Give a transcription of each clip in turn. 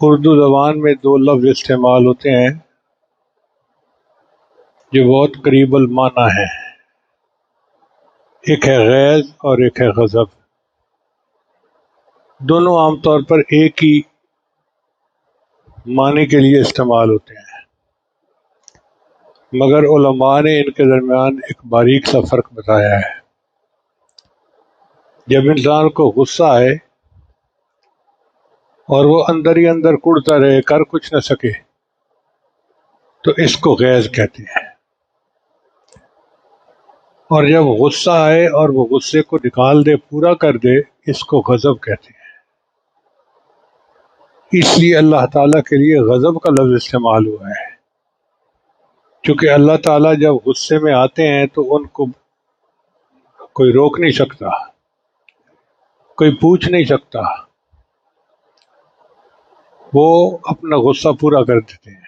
اردو زبان میں دو لفظ استعمال ہوتے ہیں جو بہت قریب المعنی ہیں، ایک ہے غیظ اور ایک ہے غضب۔ دونوں عام طور پر ایک ہی معنی کے لیے استعمال ہوتے ہیں، مگر علماء نے ان کے درمیان ایک باریک سا فرق بتایا ہے۔ جب انسان کو غصہ آئے اور وہ اندر ہی اندر کڑتا رہے، کر کچھ نہ سکے، تو اس کو غیظ کہتے ہیں، اور جب غصہ آئے اور وہ غصے کو نکال دے، پورا کر دے، اس کو غضب کہتے ہیں۔ اس لیے اللہ تعالیٰ کے لیے غضب کا لفظ استعمال ہوا ہے، کیونکہ اللہ تعالیٰ جب غصے میں آتے ہیں تو ان کو کوئی روک نہیں سکتا، کوئی پوچھ نہیں سکتا، وہ اپنا غصہ پورا کر دیتے ہیں۔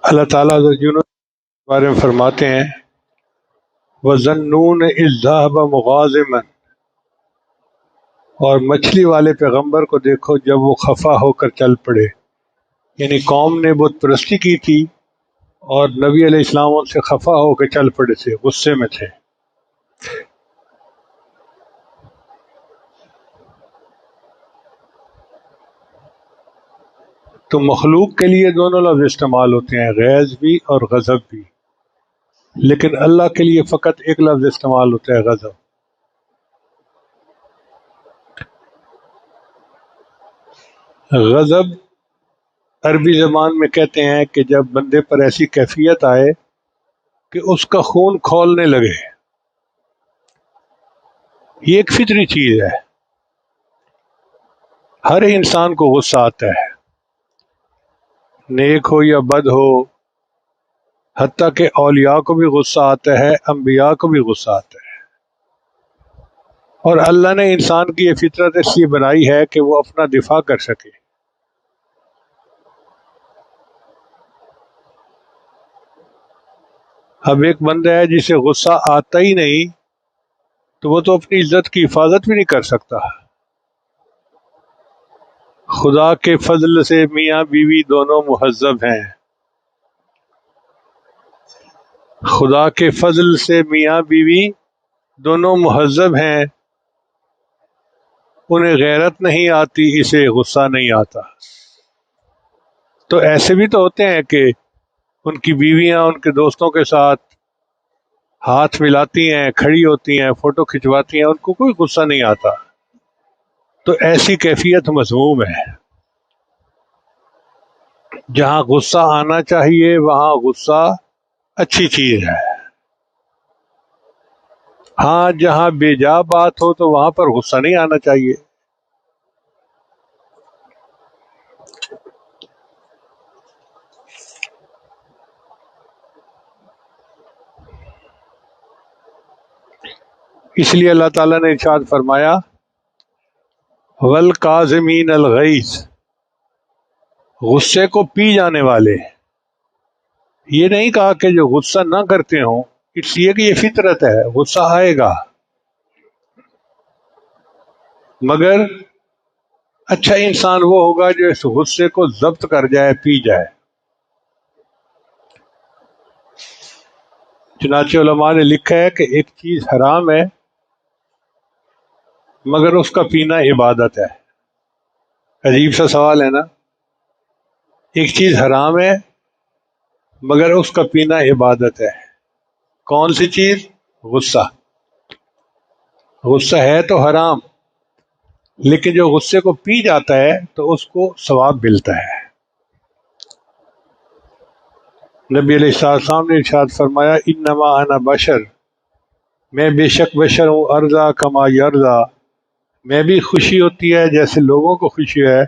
اللہ تعالیٰ کے بارے میں فرماتے ہیں وَظَنُّونَ إِذْ ذَهَبَ مُغَاضِبًا، اور مچھلی والے پیغمبر کو دیکھو جب وہ خفا ہو کر چل پڑے، یعنی قوم نے بت پرستی کی تھی اور نبی علیہ السلام ان سے خفا ہو کے چل پڑے تھے، غصے میں تھے۔ تو مخلوق کے لیے دونوں لفظ استعمال ہوتے ہیں، غیظ بھی اور غضب بھی، لیکن اللہ کے لیے فقط ایک لفظ استعمال ہوتا ہے، غضب۔ غضب عربی زبان میں کہتے ہیں کہ جب بندے پر ایسی کیفیت آئے کہ اس کا خون کھولنے لگے، یہ ایک فطری چیز ہے، ہر انسان کو غصہ آتا ہے، نیک ہو یا بد ہو، حتیٰ کہ اولیاء کو بھی غصہ آتا ہے، انبیاء کو بھی غصہ آتا ہے، اور اللہ نے انسان کی یہ فطرت اس لیے بنائی ہے کہ وہ اپنا دفاع کر سکے۔ اب ایک بندہ ہے جسے غصہ آتا ہی نہیں، تو وہ تو اپنی عزت کی حفاظت بھی نہیں کر سکتا۔ خدا کے فضل سے میاں بیوی دونوں مہذب ہیں، خدا کے فضل سے میاں بیوی دونوں مہذب ہیں، انہیں غیرت نہیں آتی، اسے غصہ نہیں آتا۔ تو ایسے بھی تو ہوتے ہیں کہ ان کی بیویاں ان کے دوستوں کے ساتھ ہاتھ ملاتی ہیں، کھڑی ہوتی ہیں، فوٹو کھنچواتی ہیں، ان کو کوئی غصہ نہیں آتا۔ تو ایسی کیفیت مذموم ہے۔ جہاں غصہ آنا چاہیے وہاں غصہ اچھی چیز ہے، ہاں جہاں بے جا بات ہو تو وہاں پر غصہ نہیں آنا چاہیے۔ اس لیے اللہ تعالیٰ نے ارشاد فرمایا وَالْقَاظِمِينَ الْغَيْظَ، غصے کو پی جانے والے۔ یہ نہیں کہا کہ جو غصہ نہ کرتے ہوں، اس لیے کہ یہ فطرت ہے، غصہ آئے گا، مگر اچھا انسان وہ ہوگا جو اس غصے کو ضبط کر جائے، پی جائے۔ چنانچہ علماء نے لکھا ہے کہ ایک چیز حرام ہے مگر اس کا پینا عبادت ہے۔ عجیب سا سوال ہے نا، ایک چیز حرام ہے مگر اس کا پینا عبادت ہے۔ کون سی چیز؟ غصہ۔ غصہ ہے تو حرام، لیکن جو غصے کو پی جاتا ہے تو اس کو ثواب ملتا ہے۔ نبی علیہ السلام نے ارشاد فرمایا انما انا بشر، میں بے شک بشر ہوں، ارضا کما یرضا، میں بھی خوشی ہوتی ہے جیسے لوگوں کو خوشی ہے،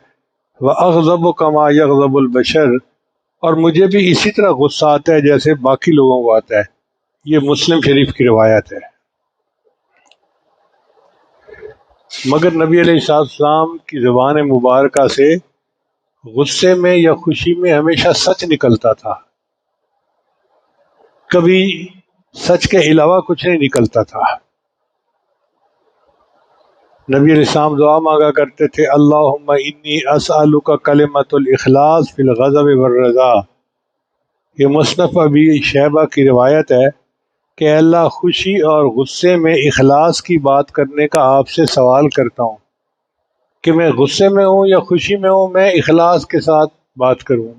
واغضب کما یغضب البشر، اور مجھے بھی اسی طرح غصہ آتا ہے جیسے باقی لوگوں کو آتا ہے۔ یہ مسلم شریف کی روایت ہے۔ مگر نبی علیہ السلام کی زبان مبارکہ سے غصے میں یا خوشی میں ہمیشہ سچ نکلتا تھا، کبھی سچ کے علاوہ کچھ نہیں نکلتا تھا۔ نبی علیہ السلام دعا مانگا کرتے تھے، اللہم انی اسألک کلمۃ الاخلاص فی الغضب والرضا۔ یہ مصنف ابی شیبہ کی روایت ہے کہ اے اللہ خوشی اور غصے میں اخلاص کی بات کرنے کا آپ سے سوال کرتا ہوں کہ میں غصے میں ہوں یا خوشی میں ہوں، میں اخلاص کے ساتھ بات کروں۔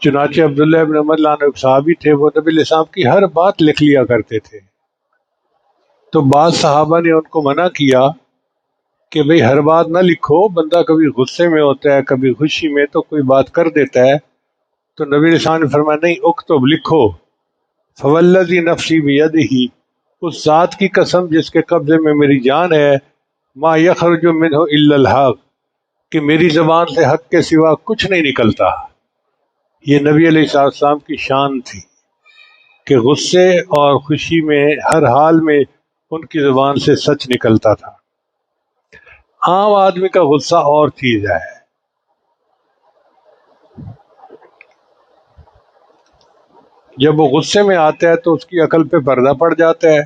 چنانچہ عبداللہ ابن عمر اللہ عنہ ایک صحابی تھے، وہ نبی علیہ السلام کی ہر بات لکھ لیا کرتے تھے۔ تو بعض صحابہ نے ان کو منع کیا کہ بھئی ہر بات نہ لکھو، بندہ کبھی غصے میں ہوتا ہے کبھی خوشی میں تو کوئی بات کر دیتا ہے۔ تو نبی علیہ السلام نے فرمایا نہیں، اکتب، لکھو۔ فوالذی نفسی بیدہ، اس ذات کی قسم جس کے قبضے میں میری جان ہے، ما یخرج منہ الا الحق، کہ میری زبان سے حق کے سوا کچھ نہیں نکلتا۔ یہ نبی علیہ السلام کی شان تھی کہ غصے اور خوشی میں ہر حال میں ان کی زبان سے سچ نکلتا تھا۔ عام آدمی کا غصہ اور چیز ہے، جب وہ غصے میں آتا ہے تو اس کی عقل پہ پردہ پڑ جاتا ہے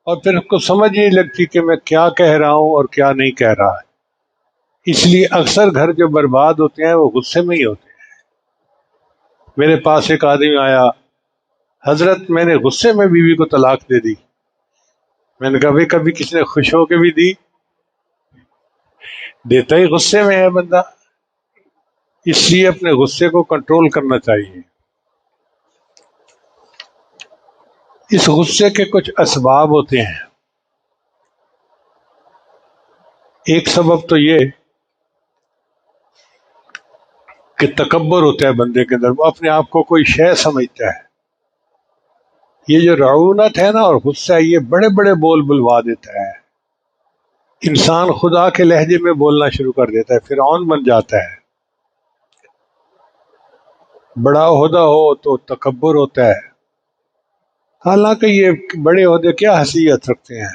اور پھر اس کو سمجھ نہیں لگتی کہ میں کیا کہہ رہا ہوں اور کیا نہیں کہہ رہا ہے۔ اس لیے اکثر گھر جو برباد ہوتے ہیں وہ غصے میں ہی ہوتے ہیں۔ میرے پاس ایک آدمی آیا، حضرت میں نے غصے میں بیوی کو طلاق دے دی۔ میں نے کہا بھائی کبھی کسی نے خوش ہو کے بھی دی؟ دیتا ہی غصے میں ہے بندہ۔ اس لیے اپنے غصے کو کنٹرول کرنا چاہیے۔ اس غصے کے کچھ اسباب ہوتے ہیں۔ ایک سبب تو یہ کہ تکبر ہوتا ہے بندے کے اندر، وہ اپنے آپ کو کوئی شے سمجھتا ہے۔ یہ جو رعونت ہے نا اور غصہ ہے، یہ بڑے بڑے بول بلوا دیتا ہے۔ انسان خدا کے لہجے میں بولنا شروع کر دیتا ہے، فرعون بن جاتا ہے۔ بڑا عہدہ ہو تو تکبر ہوتا ہے، حالانکہ یہ بڑے عہدے کیا حیثیت رکھتے ہیں۔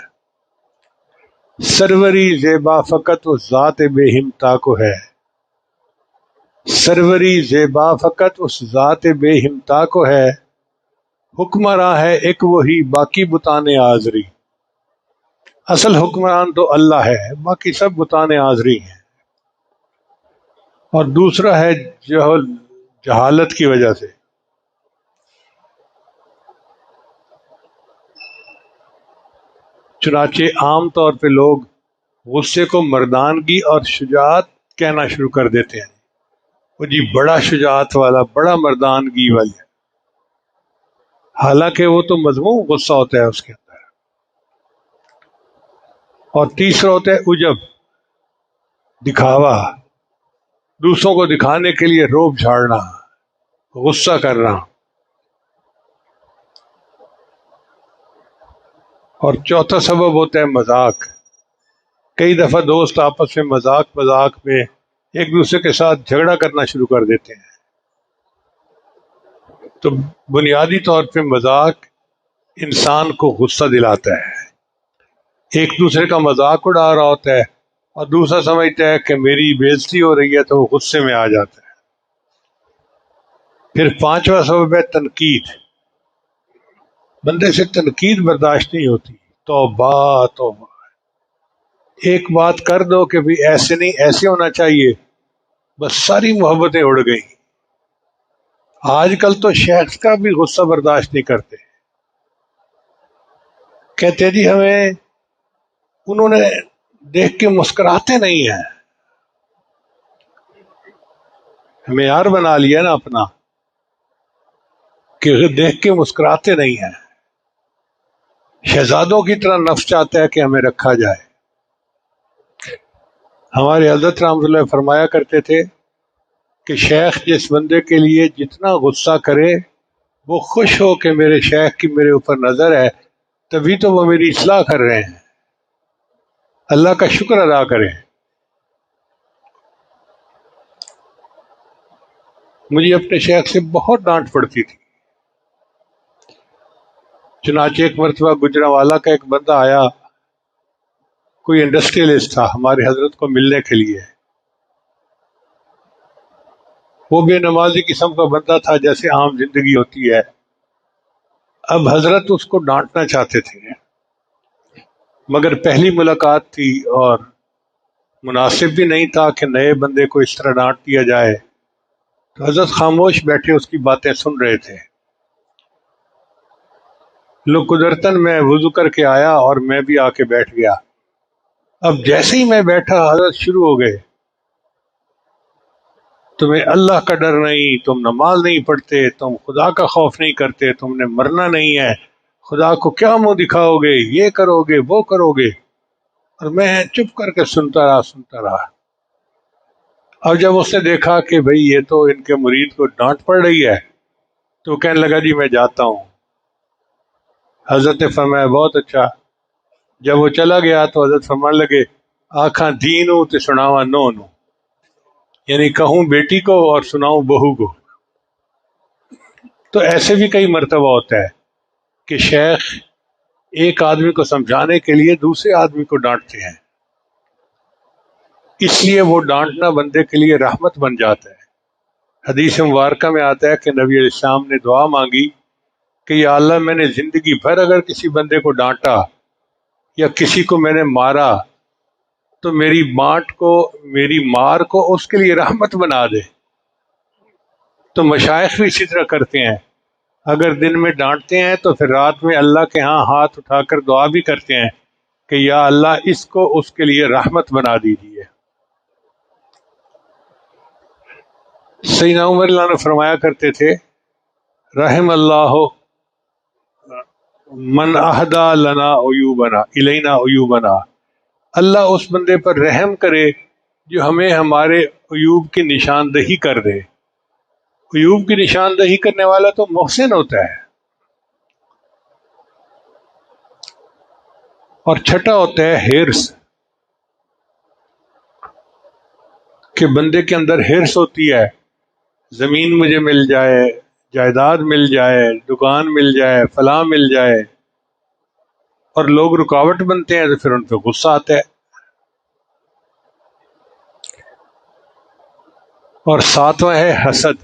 سروری زیبا فقط اس ذات بے ہمتا کو ہے، سروری زیبا فقط اس ذات بے ہمتا کو ہے، حکمراں ہے ایک وہی باقی بتانے آزری۔ اصل حکمران تو اللہ ہے، باقی سب بتانے آزری ہیں۔ اور دوسرا ہے جہالت کی وجہ سے۔ چنانچہ عام طور پہ لوگ غصے کو مردانگی اور شجاعت کہنا شروع کر دیتے ہیں، وہ جی بڑا شجاعت والا، بڑا مردانگی والا، حالانکہ وہ تو مذموم غصہ ہوتا ہے اس کے اندر۔ اور تیسرا ہوتا ہے عجب، دکھاوا، دوسروں کو دکھانے کے لیے روب جھاڑنا، غصہ کرنا۔ اور چوتھا سبب ہوتا ہے مذاق۔ کئی دفعہ دوست آپس میں مذاق میں ایک دوسرے کے ساتھ جھگڑا کرنا شروع کر دیتے ہیں۔ تو بنیادی طور پہ مذاق انسان کو غصہ دلاتا ہے۔ ایک دوسرے کا مذاق اڑا رہا ہوتا ہے اور دوسرا سمجھتا ہے کہ میری بےعزتی ہو رہی ہے تو وہ غصے میں آ جاتا ہے۔ پھر پانچواں سبب ہے تنقید۔ بندے سے تنقید برداشت نہیں ہوتی، توبہ توبہ۔ ایک بات کر دو کہ بھی ایسے نہیں، ایسے ہونا چاہیے، بس ساری محبتیں اڑ گئیں۔ آج کل تو شیخ کا بھی غصہ برداشت نہیں کرتے، کہتے جی ہمیں انہوں نے دیکھ کے مسکراتے نہیں ہیں۔ معیار بنا لیا نا اپنا کہ دیکھ کے مسکراتے نہیں ہیں۔ شہزادوں کی طرح نفس چاہتا ہے کہ ہمیں رکھا جائے۔ ہمارے حضرت رحمۃ اللہ فرمایا کرتے تھے کہ شیخ جس بندے کے لیے جتنا غصہ کرے، وہ خوش ہو کہ میرے شیخ کی میرے اوپر نظر ہے، تبھی تو وہ میری اصلاح کر رہے ہیں، اللہ کا شکر ادا کریں۔ مجھے اپنے شیخ سے بہت ڈانٹ پڑتی تھی۔ چنانچہ ایک مرتبہ گجرانوالہ کا ایک بندہ آیا، کوئی انڈسٹریلسٹ تھا، ہمارے حضرت کو ملنے کے لیے۔ وہ بے نمازی قسم کا بندہ تھا، جیسے عام زندگی ہوتی ہے، اب حضرت اس کو ڈانٹنا چاہتے تھے، مگر پہلی ملاقات تھی اور مناسب بھی نہیں تھا کہ نئے بندے کو اس طرح ڈانٹ دیا جائے، تو حضرت خاموش بیٹھے اس کی باتیں سن رہے تھے۔ لو قدرتاً میں وضو کر کے آیا اور میں بھی آ کے بیٹھ گیا۔ اب جیسے ہی میں بیٹھا حضرت شروع ہو گئے، تمہیں اللہ کا ڈر نہیں، تم نماز نہیں پڑھتے، تم خدا کا خوف نہیں کرتے، تم نے مرنا نہیں ہے، خدا کو کیا منہ دکھاؤ گے، یہ کرو گے وہ کرو گے۔ اور میں چپ کر کے سنتا رہا۔ اب جب اس نے دیکھا کہ بھئی یہ تو ان کے مرید کو ڈانٹ پڑ رہی ہے، تو کہنے لگا جی میں جاتا ہوں۔ حضرت نے فرمایا بہت اچھا۔ جب وہ چلا گیا تو حضرت فرمانے لگے آکھاں دینوں تے سناواں نو نو، یعنی کہوں بیٹی کو اور سناؤں بہو کو۔ تو ایسے بھی کئی مرتبہ ہوتا ہے کہ شیخ ایک آدمی کو سمجھانے کے لیے دوسرے آدمی کو ڈانٹتے ہیں، اس لیے وہ ڈانٹنا بندے کے لیے رحمت بن جاتا ہے۔ حدیث مبارکہ میں آتا ہے کہ نبی علیہ السلام نے دعا مانگی کہ یا اللہ میں نے زندگی بھر اگر کسی بندے کو ڈانٹا یا کسی کو میں نے مارا تو میری مار کو اس کے لیے رحمت بنا دے۔ تو مشائخ بھی اسی طرح کرتے ہیں، اگر دن میں ڈانٹتے ہیں تو پھر رات میں اللہ کے ہاں ہاتھ اٹھا کر دعا بھی کرتے ہیں کہ یا اللہ اس کو اس کے لیے رحمت بنا دیجیے۔ سیدنا عمر اللہ نے فرمایا کرتے تھے رحم اللہ من اہدا لنا عیوبنا الینا عیوبنا، اللہ اس بندے پر رحم کرے جو ہمیں ہمارے عیوب کی نشاندہی کر دے۔ عیوب کی نشاندہی کرنے والا تو محسن ہوتا ہے، اور چھٹا ہوتا ہے ہرس، کہ بندے کے اندر ہرس ہوتی ہے، زمین مجھے مل جائے، جائیداد مل جائے، دکان مل جائے، فلاں مل جائے، اور لوگ رکاوٹ بنتے ہیں تو پھر ان پہ غصہ آتا ہے۔ اور ساتواں ہے حسد،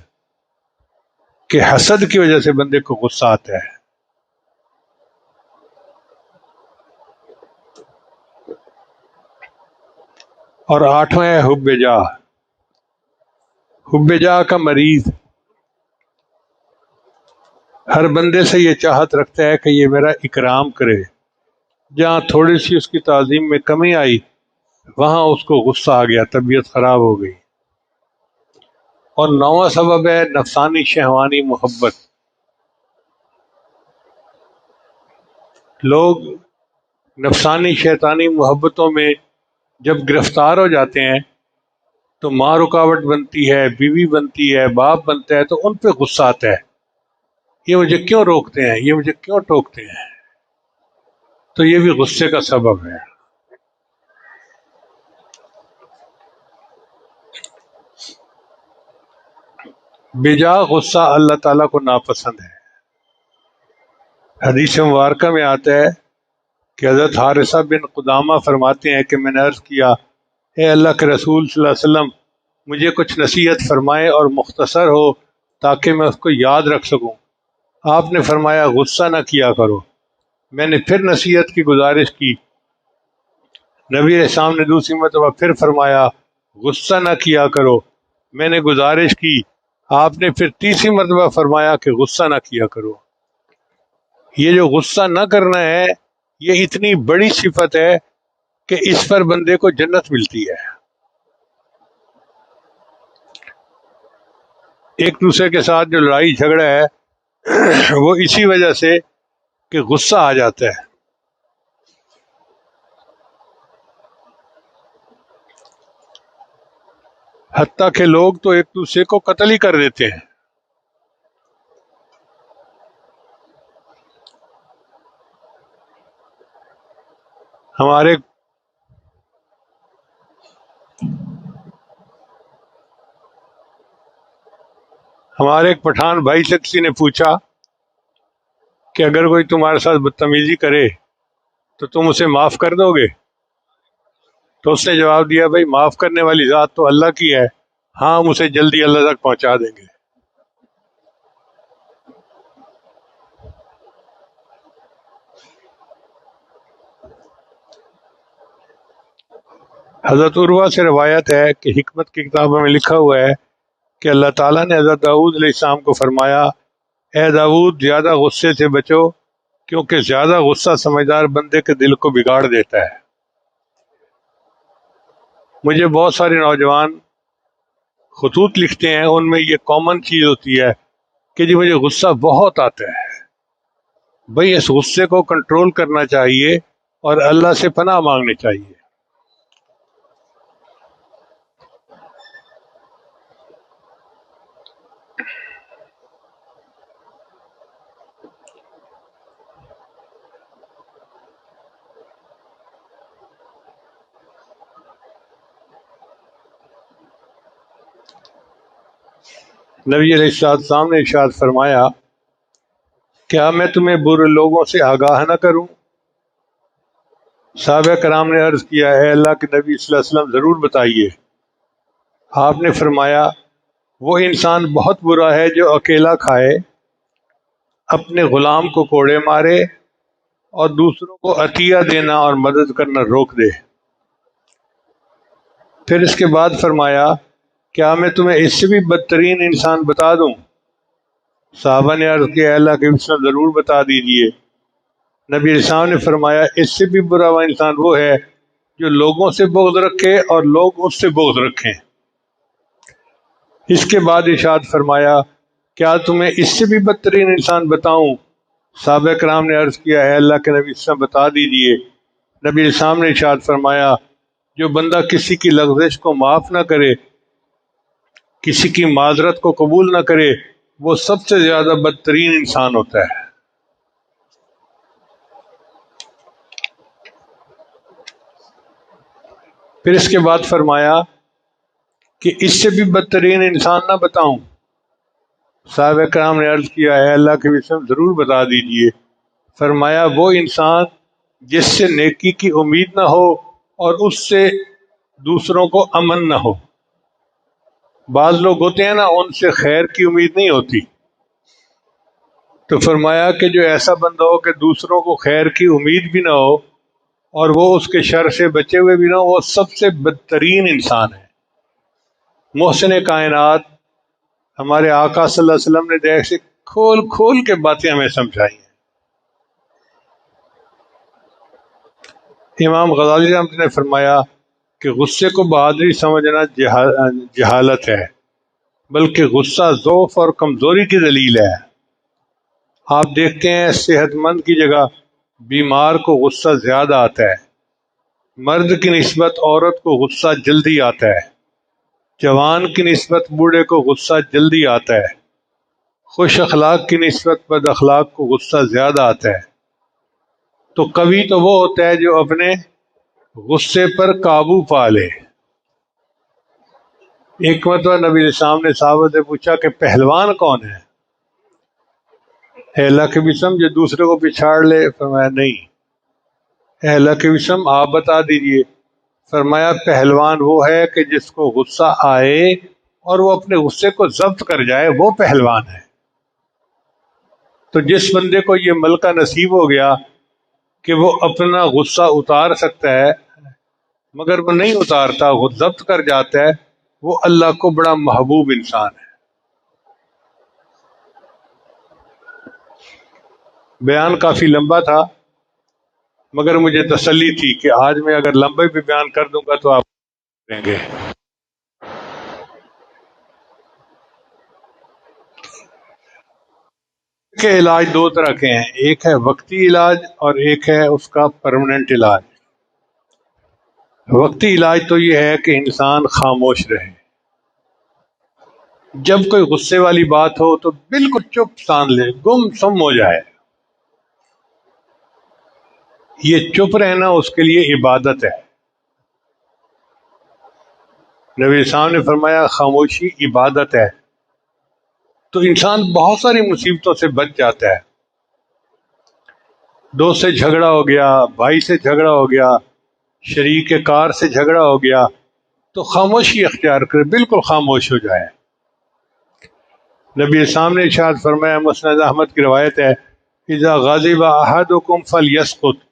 کہ حسد کی وجہ سے بندے کو غصہ آتا ہے۔ اور آٹھواں ہے حب جاہ، حب جاہ کا مریض ہر بندے سے یہ چاہت رکھتا ہے کہ یہ میرا اکرام کرے، جہاں تھوڑی سی اس کی تعظیم میں کمی آئی وہاں اس کو غصہ آ گیا، طبیعت خراب ہو گئی۔ اور نواں سبب ہے نفسانی شہوانی محبت، لوگ نفسانی شیطانی محبتوں میں جب گرفتار ہو جاتے ہیں تو ماں رکاوٹ بنتی ہے، بیوی بنتی ہے، باپ بنتا ہے، تو ان پہ غصہ آتا ہے، یہ مجھے کیوں روکتے ہیں، یہ مجھے کیوں ٹوکتے ہیں، تو یہ بھی غصے کا سبب ہے۔ بجا غصہ اللہ تعالیٰ کو ناپسند ہے۔ حدیث مبارکہ میں آتا ہے کہ حضرت حارثہ بن قدامہ فرماتے ہیں کہ میں نے عرض کیا اے اللہ کے رسول صلی اللہ علیہ وسلم مجھے کچھ نصیحت فرمائے اور مختصر ہو تاکہ میں اس کو یاد رکھ سکوں۔ آپ نے فرمایا غصہ نہ کیا کرو۔ میں نے پھر نصیحت کی گزارش کی، نبی علیہ السلام نے دوسری مرتبہ پھر فرمایا غصہ نہ کیا کرو۔ میں نے گزارش کی، آپ نے پھر تیسری مرتبہ فرمایا کہ غصہ نہ کیا کرو۔ یہ جو غصہ نہ کرنا ہے یہ اتنی بڑی صفت ہے کہ اس پر بندے کو جنت ملتی ہے۔ ایک دوسرے کے ساتھ جو لڑائی جھگڑا ہے وہ اسی وجہ سے کہ غصہ آ جاتا ہے۔ حتیٰ کہ لوگ تو ایک دوسرے کو قتل ہی کر دیتے ہیں۔ ہمارے ایک پٹھان بھائی سے کسی نے پوچھا کہ اگر کوئی تمہارے ساتھ بدتمیزی کرے تو تم اسے معاف کر دو گے؟ تو اس نے جواب دیا بھائی معاف کرنے والی ذات تو اللہ کی ہے، ہاں ہم اسے جلدی اللہ تک پہنچا دیں گے۔ حضرت عروہ سے روایت ہے کہ حکمت کی کتابوں میں لکھا ہوا ہے کہ اللہ تعالیٰ نے حضرت داؤد علیہ السلام کو فرمایا، اے داؤد زیادہ غصے سے بچو، کیونکہ زیادہ غصہ سمجھدار بندے کے دل کو بگاڑ دیتا ہے۔ مجھے بہت سارے نوجوان خطوط لکھتے ہیں، ان میں یہ کامن چیز ہوتی ہے کہ جی مجھے غصہ بہت آتا ہے۔ بھئی اس غصے کو کنٹرول کرنا چاہیے اور اللہ سے پناہ مانگنی چاہیے۔ نبی علیہ السلام نے ارشاد فرمایا، کیا میں تمہیں برے لوگوں سے آگاہ نہ کروں؟ صحابہ کرام نے عرض کیا، اے اللہ کے نبی صلی اللہ علیہ وسلم ضرور بتائیے۔ آپ نے فرمایا، وہ انسان بہت برا ہے جو اکیلا کھائے، اپنے غلام کو کوڑے مارے اور دوسروں کو عطیہ دینا اور مدد کرنا روک دے۔ پھر اس کے بعد فرمایا، کیا میں تمہیں اس سے بھی بدترین انسان بتا دوں؟ صحابہ نے عرض کیا، اللہ کے رسول ضرور بتا دیجئے۔ نبی علیہ السلام نے فرمایا، اس سے بھی برا وہ انسان وہ ہے جو لوگوں سے بغض رکھے اور لوگ اس سے بغض رکھیں۔ اس کے بعد ارشاد فرمایا، کیا تمہیں اس سے بھی بدترین انسان بتاؤں؟ صحابہ کرام نے عرض کیا، اے اللہ کے نبی صلی اللہ علیہ وسلم بتا دیجئے۔ نبی علیہ السلام نے ارشاد فرمایا، جو بندہ کسی کی لغزش کو معاف نہ کرے، کسی کی معذرت کو قبول نہ کرے، وہ سب سے زیادہ بدترین انسان ہوتا ہے۔ پھر اس کے بعد فرمایا کہ اس سے بھی بدترین انسان نہ بتاؤں؟ صحابہ کرام نے عرض کیا، اے اللہ کے رسول ضرور بتا دیجئے۔ فرمایا، وہ انسان جس سے نیکی کی امید نہ ہو اور اس سے دوسروں کو امن نہ ہو۔ بعض لوگ ہوتے ہیں نا، ان سے خیر کی امید نہیں ہوتی، تو فرمایا کہ جو ایسا بندہ ہو کہ دوسروں کو خیر کی امید بھی نہ ہو اور وہ اس کے شر سے بچے ہوئے بھی نہ ہو، وہ سب سے بدترین انسان ہے۔ محسن کائنات ہمارے آقا صلی اللہ علیہ وسلم نے دیکھ سے کھول کھول کے باتیں ہمیں سمجھائی ہیں۔ امام غزالی رحمۃ اللہ نے فرمایا کہ غصے کو بہادری سمجھنا جہالت ہے، بلکہ غصہ ضعف اور کمزوری کی دلیل ہے۔ آپ دیکھتے ہیں صحت مند کی جگہ بیمار کو غصہ زیادہ آتا ہے، مرد کی نسبت عورت کو غصہ جلدی آتا ہے، جوان کی نسبت بوڑھے کو غصہ جلدی آتا ہے، خوش اخلاق کی نسبت بد اخلاق کو غصہ زیادہ آتا ہے۔ تو قوی تو وہ ہوتا ہے جو اپنے غصے پر قابو پا لے۔ ایک مرتبہ نبی علیہ السلام نے صحابہ سے پوچھا کہ پہلوان کون ہے؟ اے اللہ کے قسم جو دوسرے کو پچھاڑ لے؟ فرمایا نہیں۔ اے اللہ کے قسم آپ بتا دیجئے۔ فرمایا پہلوان وہ ہے کہ جس کو غصہ آئے اور وہ اپنے غصے کو ضبط کر جائے، وہ پہلوان ہے۔ تو جس بندے کو یہ ملکہ نصیب ہو گیا کہ وہ اپنا غصہ اتار سکتا ہے مگر وہ نہیں اتارتا، وہ ضبط کر جاتا ہے، وہ اللہ کو بڑا محبوب انسان ہے۔ بیان کافی لمبا تھا مگر مجھے تسلی تھی کہ آج میں اگر لمبے بھی بیان کر دوں گا تو آپ کریں گے۔ کے علاج دو طرح کے ہیں، ایک ہے وقتی علاج اور ایک ہے اس کا پرماننٹ علاج۔ وقتی علاج تو یہ ہے کہ انسان خاموش رہے، جب کوئی غصے والی بات ہو تو بالکل چپ سان لے، گم سم ہو جائے۔ یہ چپ رہنا اس کے لیے عبادت ہے۔ نبی صاحب نے فرمایا خاموشی عبادت ہے، تو انسان بہت ساری مصیبتوں سے بچ جاتا ہے۔ دوست سے جھگڑا ہو گیا، بھائی سے جھگڑا ہو گیا، شریک کار سے جھگڑا ہو گیا، تو خاموشی اختیار کرے، بالکل خاموش ہو جائے۔ نبی صاحب نے ارشاد فرمایا، مسند احمد کی روایت ہے، اذا غضب احدکم فلیسکت،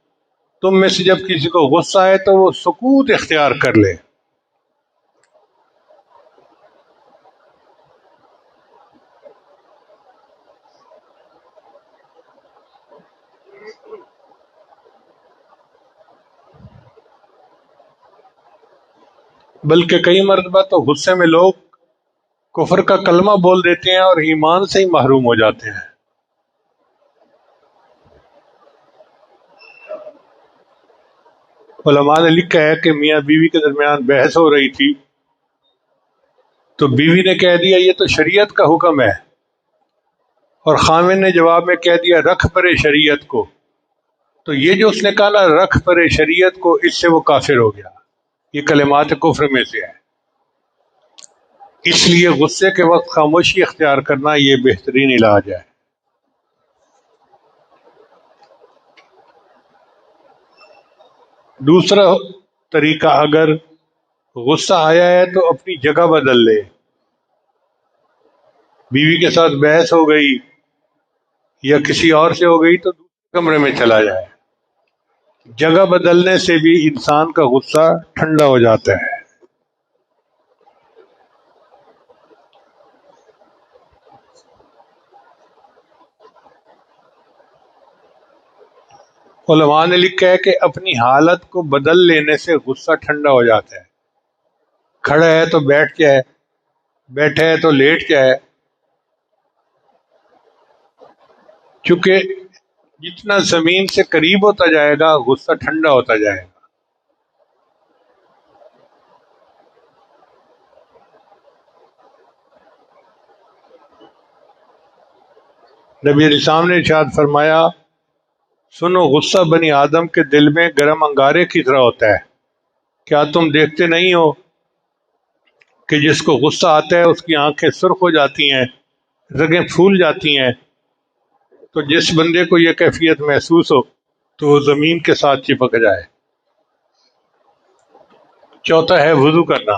تم میں سے جب کسی کو غصہ ہے تو وہ سکوت اختیار کر لے۔ بلکہ کئی مرتبہ تو غصے میں لوگ کفر کا کلمہ بول دیتے ہیں اور ایمان سے ہی محروم ہو جاتے ہیں۔ علماء نے لکھا ہے کہ میاں بیوی کے درمیان بحث ہو رہی تھی تو بیوی نے کہہ دیا یہ تو شریعت کا حکم ہے، اور خامن نے جواب میں کہہ دیا رکھ پرے شریعت کو، تو یہ جو اس نے کہا نا رکھ پرے شریعت کو، اس سے وہ کافر ہو گیا، یہ کلمات کفر میں سے ہے۔ اس لیے غصے کے وقت خاموشی اختیار کرنا یہ بہترین علاج ہے۔ دوسرا طریقہ، اگر غصہ آیا ہے تو اپنی جگہ بدل لے، بیوی کے ساتھ بحث ہو گئی یا کسی اور سے ہو گئی تو دوسرے کمرے میں چلا جائے، جگہ بدلنے سے بھی انسان کا غصہ ٹھنڈا ہو جاتا ہے۔ علماء نے لکھا ہے کہ اپنی حالت کو بدل لینے سے غصہ ٹھنڈا ہو جاتا ہے۔ کھڑا ہے تو بیٹھ جائے، بیٹھا ہے تو لیٹ جائے، چونکہ جتنا زمین سے قریب ہوتا جائے گا غصہ ٹھنڈا ہوتا جائے گا۔ نبی علیہ السلام نے ارشاد فرمایا سنو، غصہ بنی آدم کے دل میں گرم انگارے کی طرح ہوتا ہے، کیا تم دیکھتے نہیں ہو کہ جس کو غصہ آتا ہے اس کی آنکھیں سرخ ہو جاتی ہیں، رگیں پھول جاتی ہیں؟ تو جس بندے کو یہ کیفیت محسوس ہو تو وہ زمین کے ساتھ چپک جائے۔ چوتھا ہے وضو کرنا۔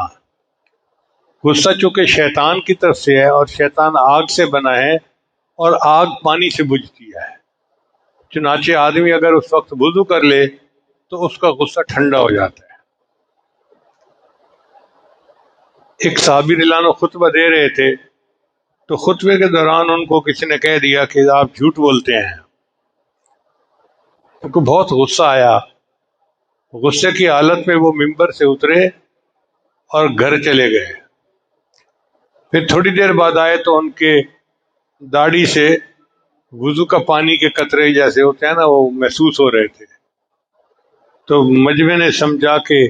غصہ چونکہ شیطان کی طرف سے ہے اور شیطان آگ سے بنا ہے اور آگ پانی سے بجھتی ہے، چنانچہ آدمی اگر اس وقت وضو کر لے تو اس کا غصہ ٹھنڈا ہو جاتا ہے۔ ایک صحابی رضی اللہ عنہ خطبہ دے رہے تھے تو خطبے کے دوران ان کو کسی نے کہہ دیا کہ آپ جھوٹ بولتے ہیں۔ ان کو بہت غصہ آیا، غصے کی حالت میں وہ ممبر سے اترے اور گھر چلے گئے۔ پھر تھوڑی دیر بعد آئے تو ان کے داڑھی سے وضو کا پانی کے قطرے جیسے ہوتے ہیں نا وہ محسوس ہو رہے تھے۔ تو مجمع نے سمجھا کہ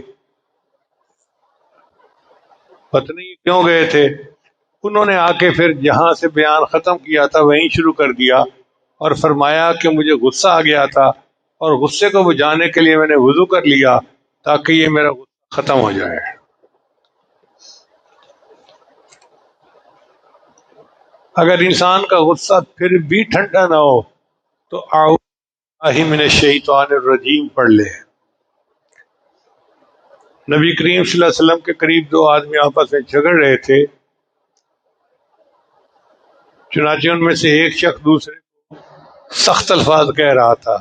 پتہ نہیں کیوں گئے تھے۔ انہوں نے آ کے پھر جہاں سے بیان ختم کیا تھا وہیں شروع کر دیا اور فرمایا کہ مجھے غصہ آ گیا تھا اور غصے کو بجھانے کے لیے میں نے وضو کر لیا تاکہ یہ میرا غصہ ختم ہو جائے۔ اگر انسان کا غصہ پھر بھی ٹھنڈا نہ ہو تو اعوذ باللہ من الشیطان الرجیم پڑھ لے۔ نبی کریم صلی اللہ علیہ وسلم کے قریب دو آدمی آپس میں جھگڑ رہے تھے، چنانچہ ان میں سے ایک شخص دوسرے کو سخت الفاظ کہہ رہا تھا،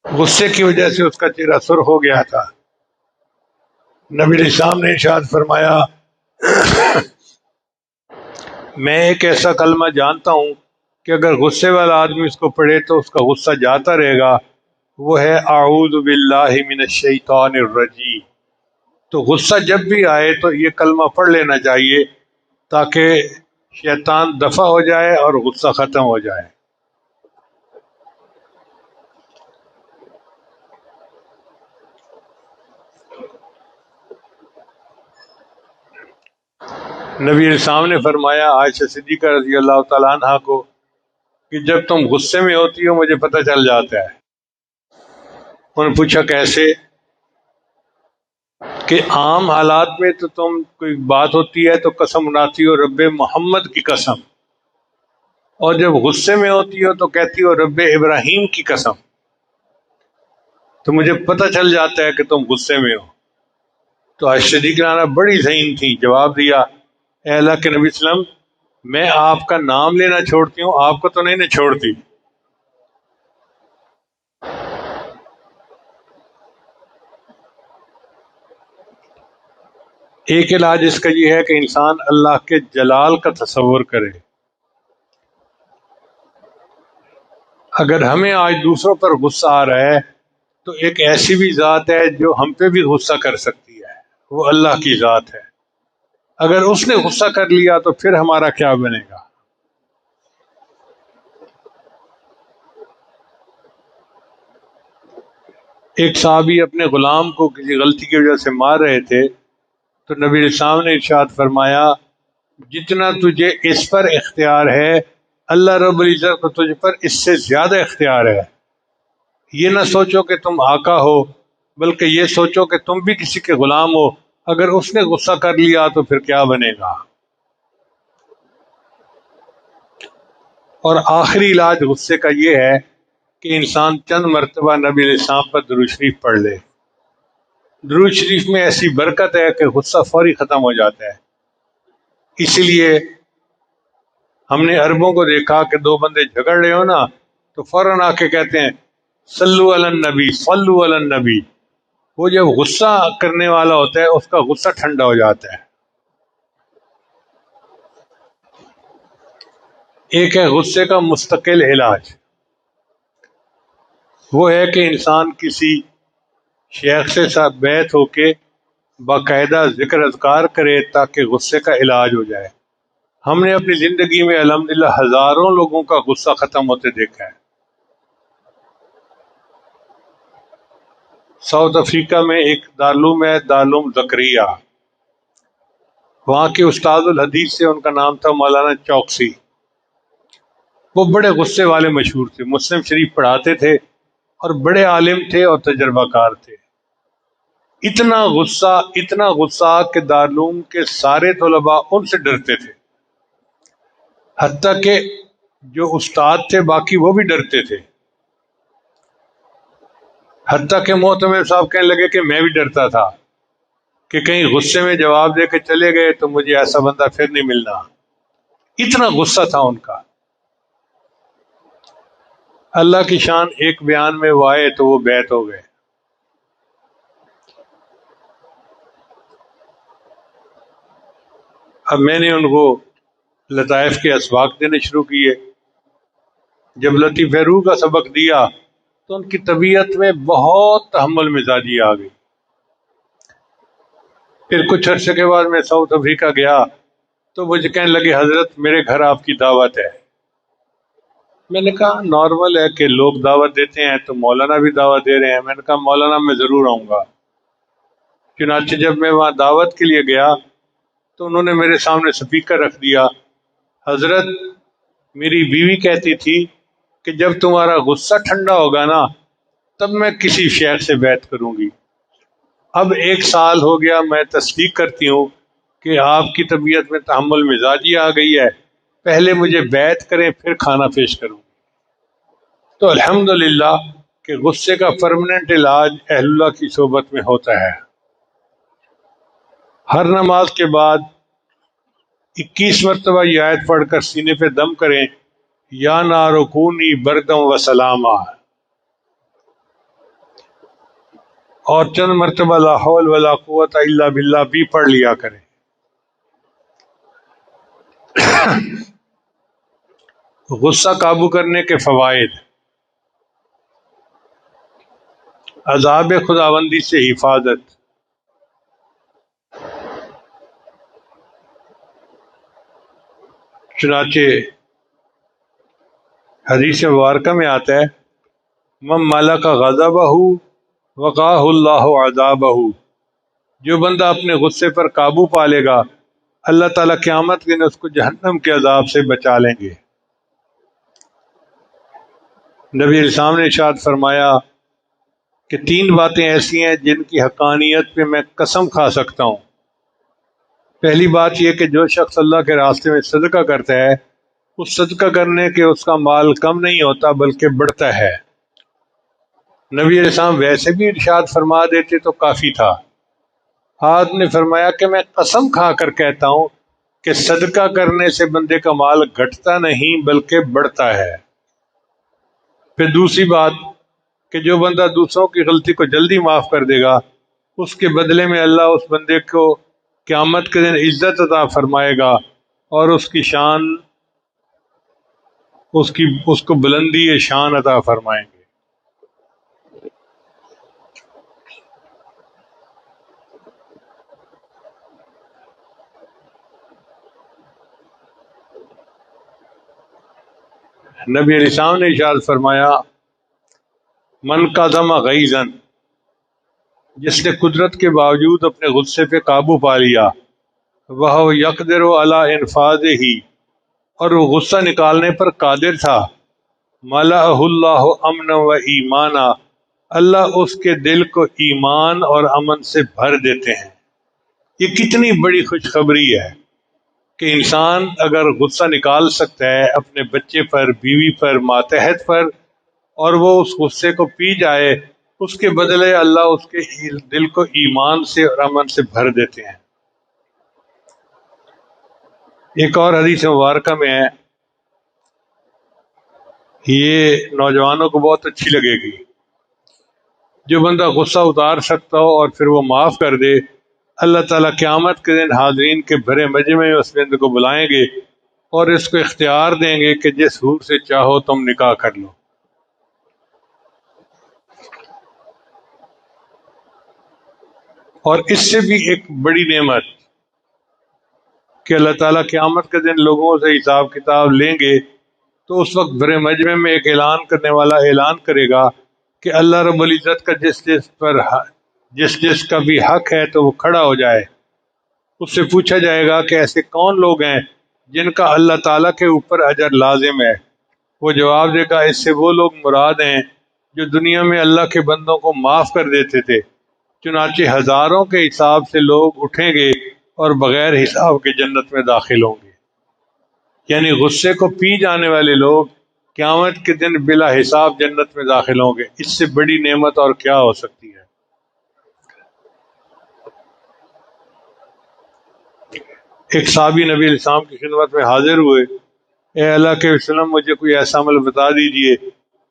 غصے کی وجہ سے اس کا چہرہ سرخ ہو گیا تھا۔ نبی علیہ السلام نے ارشاد فرمایا میں ایک ایسا کلمہ جانتا ہوں کہ اگر غصے والا آدمی اس کو پڑھے تو اس کا غصہ جاتا رہے گا، وہ ہے اعوذ باللہ من الشیطان الرجیم۔ تو غصہ جب بھی آئے تو یہ کلمہ پڑھ لینا چاہیے تاکہ شیطان دفع ہو جائے اور غصہ ختم ہو جائے۔ نبی علیہ السلام نے فرمایا عائشہ صدیقہ رضی اللہ تعالیٰ عنہ کو کہ جب تم غصے میں ہوتی ہو مجھے پتہ چل جاتا ہے۔ انہوں نے پوچھا کیسے؟ کہ عام حالات میں تو تم کوئی بات ہوتی ہے تو قسم اٹھاتی ہو رب محمد کی قسم، اور جب غصے میں ہوتی ہو تو کہتی ہو رب ابراہیم کی قسم، تو مجھے پتہ چل جاتا ہے کہ تم غصے میں ہو۔ تو عائشہ صدیقہ عنہ بڑی ذہین تھی، جواب دیا اے اللہ کے نبی صلی اللہ علیہ وسلم میں آپ کا نام لینا چھوڑتی ہوں، آپ کو تو نہیں نہ چھوڑتی۔ ایک علاج اس کا یہ ہے کہ انسان اللہ کے جلال کا تصور کرے، اگر ہمیں آج دوسروں پر غصہ آ رہا ہے تو ایک ایسی بھی ذات ہے جو ہم پہ بھی غصہ کر سکتی ہے، وہ اللہ کی ذات ہے۔ اگر اس نے غصہ کر لیا تو پھر ہمارا کیا بنے گا؟ ایک صحابی اپنے غلام کو کسی غلطی کی وجہ سے مار رہے تھے تو نبی علیہ السلام نے ارشاد فرمایا، جتنا تجھے اس پر اختیار ہے اللہ رب العزت کو تجھ پر اس سے زیادہ اختیار ہے۔ یہ نہ سوچو کہ تم آقا ہو، بلکہ یہ سوچو کہ تم بھی کسی کے غلام ہو، اگر اس نے غصہ کر لیا تو پھر کیا بنے گا؟ اور آخری علاج غصے کا یہ ہے کہ انسان چند مرتبہ نبی علیہ السلام پر درود شریف پڑھ لے۔ درود شریف میں ایسی برکت ہے کہ غصہ فوری ختم ہو جاتا ہے۔ اسی لیے ہم نے عربوں کو دیکھا کہ دو بندے جھگڑ رہے ہو نا تو فوراً آ کے کہتے ہیں صلو علی النبی، صلو علی النبی۔ وہ جب غصہ کرنے والا ہوتا ہے اس کا غصہ ٹھنڈا ہو جاتا ہے۔ ایک ہے غصے کا مستقل علاج، وہ ہے کہ انسان کسی شیخ سے ساتھ بیعت ہو کے باقاعدہ ذکر اذکار کرے تاکہ غصے کا علاج ہو جائے۔ ہم نے اپنی زندگی میں الحمدللہ ہزاروں لوگوں کا غصہ ختم ہوتے دیکھا ہے۔ ساؤتھ افریقہ میں ایک دارالعلوم ہے، دارالعلوم زکریا، وہاں کے استاد الحدیث سے ان کا نام تھا مولانا چوکسی۔ وہ بڑے غصے والے مشہور تھے، مسلم شریف پڑھاتے تھے اور بڑے عالم تھے اور تجربہ کار تھے۔ اتنا غصہ کہ دارالعلوم کے سارے طلباء ان سے ڈرتے تھے، حتیٰ کہ جو استاد تھے باقی وہ بھی ڈرتے تھے، حتیٰ کہ معتمر صاحب کہنے لگے کہ میں بھی ڈرتا تھا کہ کہیں غصے میں جواب دے کے چلے گئے تو مجھے ایسا بندہ پھر نہیں ملنا۔ اتنا غصہ تھا ان کا۔ اللہ کی شان ایک بیان میں وہ آئے تو وہ بیعت ہو گئے۔ اب میں نے ان کو لطائف کے اسباق دینے شروع کیے۔ جب لطیف روح کا سبق دیا تو ان کی طبیعت میں بہت تحمل مزاجی آ گئی۔ پھر کچھ عرصے کے بعد میں ساؤتھ افریقہ گیا تو مجھے کہنے لگے حضرت میرے گھر آپ کی دعوت ہے۔ میں نے کہا نارمل ہے کہ لوگ دعوت دیتے ہیں تو مولانا بھی دعوت دے رہے ہیں۔ میں نے کہا مولانا میں ضرور آؤں گا۔ چنانچہ جب میں وہاں دعوت کے لیے گیا تو انہوں نے میرے سامنے سپیکر رکھ دیا، حضرت میری بیوی کہتی تھی کہ جب تمہارا غصہ ٹھنڈا ہوگا نا تب میں کسی شیخ سے بیعت کروں گی۔ اب 1 سال ہو گیا، میں تصدیق کرتی ہوں کہ آپ کی طبیعت میں تحمل مزاجی آ گئی ہے، پہلے مجھے بیعت کریں پھر کھانا پیش کروں۔ تو الحمدللہ کہ غصے کا پرماننٹ علاج اہل اللہ کی صحبت میں ہوتا ہے۔ ہر نماز کے بعد 21 مرتبہ یہ آیت پڑھ کر سینے پہ دم کریں، یا نار کونی بردم و سلاما، اور چند مرتبہ لا حول ولا قوت الا باللہ بھی پڑھ لیا کریں۔ غصہ قابو کرنے کے فوائد: عذاب خداوندی سے حفاظت، چنانچہ حدیث مبارکہ میں آتا ہے من ملک غضبہ وقاہ اللہ عذابہ، جو بندہ اپنے غصے پر قابو پا لے گا اللہ تعالیٰ قیامت کے دن اس کو جہنم کے عذاب سے بچا لیں گے۔ نبی علیہ السلام نے ارشاد فرمایا کہ 3 باتیں ایسی ہیں جن کی حقانیت پہ میں قسم کھا سکتا ہوں۔ پہلی بات یہ کہ جو شخص اللہ کے راستے میں صدقہ کرتا ہے اس صدقہ کرنے کے اس کا مال کم نہیں ہوتا بلکہ بڑھتا ہے۔ نبی علیہ السلام ویسے بھی ارشاد فرما دیتے تو کافی تھا، آپ نے فرمایا کہ میں قسم کھا کر کہتا ہوں کہ صدقہ کرنے سے بندے کا مال گھٹتا نہیں بلکہ بڑھتا ہے۔ پھر دوسری بات کہ جو بندہ دوسروں کی غلطی کو جلدی معاف کر دے گا اس کے بدلے میں اللہ اس بندے کو قیامت کے دن عزت عطا فرمائے گا اور اس کی شان اس کو بلندی شان عطا فرمائیں گے۔ نبی علیہ السلام نے ارشاد فرمایا من کظم غیظا، جس نے قدرت کے باوجود اپنے غصے پہ قابو پا لیا، وہ یقدر علی انفاذہ، اور وہ غصہ نکالنے پر قادر تھا، ملأہ اللہ امنا و ایمانا، اللہ اس کے دل کو ایمان اور امن سے بھر دیتے ہیں۔ یہ کتنی بڑی خوشخبری ہے کہ انسان اگر غصہ نکال سکتا ہے اپنے بچے پر، بیوی پر، ماتحت پر، اور وہ اس غصے کو پی جائے، اس کے بدلے اللہ اس کے دل کو ایمان سے اور امن سے بھر دیتے ہیں۔ ایک اور حدیث مبارکہ میں ہے، یہ نوجوانوں کو بہت اچھی لگے گی، جو بندہ غصہ اتار سکتا ہو اور پھر وہ معاف کر دے، اللہ تعالیٰ قیامت کے دن حاضرین کے بھرے مجمع میں اس بندے کو بلائیں گے اور اس کو اختیار دیں گے کہ جس حور سے چاہو تم نکاح کر لو۔ اور اس سے بھی ایک بڑی نعمت کہ اللہ تعالیٰ قیامت کے دن لوگوں سے حساب کتاب لیں گے، تو اس وقت بھرے مجمع میں ایک اعلان کرنے والا اعلان کرے گا کہ اللہ رب العزت کا جس جس کا بھی حق ہے تو وہ کھڑا ہو جائے۔ اس سے پوچھا جائے گا کہ ایسے کون لوگ ہیں جن کا اللہ تعالیٰ کے اوپر اجر لازم ہے؟ وہ جواب دے گا اس سے وہ لوگ مراد ہیں جو دنیا میں اللہ کے بندوں کو معاف کر دیتے تھے، چنانچہ ہزاروں کے حساب سے لوگ اٹھیں گے اور بغیر حساب کے جنت میں داخل ہوں گے۔ یعنی غصے کو پی جانے والے لوگ قیامت کے دن بلا حساب جنت میں داخل ہوں گے۔ اس سے بڑی نعمت اور کیا ہو سکتی ہے؟ ایک صحابی نبی علیہ السلام کی خدمت میں حاضر ہوئے، اے اللہ کے وسلم، مجھے کوئی ایسا عمل بتا دیجئے